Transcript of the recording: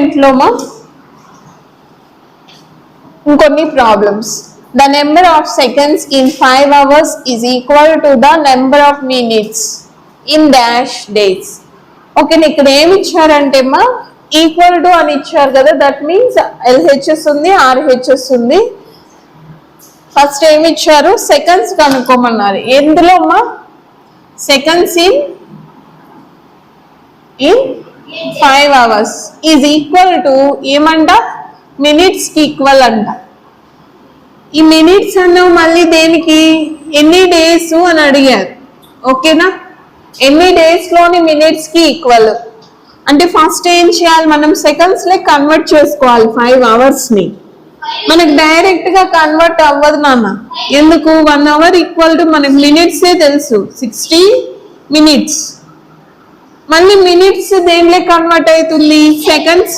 ఇంట్లోమా ఇంకొన్ని problems. The number of seconds in 5 hours is equal to the number of minutes in dash days. Okay, ఇక్కడ ఏమి ఇచ్చారంటే మా equal to అని ఇచ్చారు కదా, దట్ మీన్స్ ఎల్హెచ్ఎస్ ఉంది, ఆర్హెచ్ఎస్ ఉంది. ఫస్ట్ ఏమి ఇచ్చారు, సెకండ్స్ కనుక్కోమన్నారు. ఎందులో అమ్మా seconds in 5 hours is equal to ఏమంట, మినిట్స్ కి ఈక్వల్ అంట. ఈ మినిట్స్ అన్నావు మళ్ళీ దేనికి, ఎన్ని డేస్ అని అడిగారు. ఓకేనా, ఎన్ని డేస్ లోని మినిట్స్ కి ఈక్వల్ అంటే ఫస్ట్ ఏం చేయాలి, మనం సెకండ్స్ లే కన్వర్ట్ చేసుకోవాలి 5 hours ని. మనకు డైరెక్ట్ గా కన్వర్ట్ అవ్వదు నాన్న, ఎందుకు 1 hour ఈక్వల్ టు మనకు మినిట్స్ తెలుసు 60 minutes. మళ్ళీ మినిట్స్ దేనిలో కన్వర్ట్ అవుతుంది, సెకండ్స్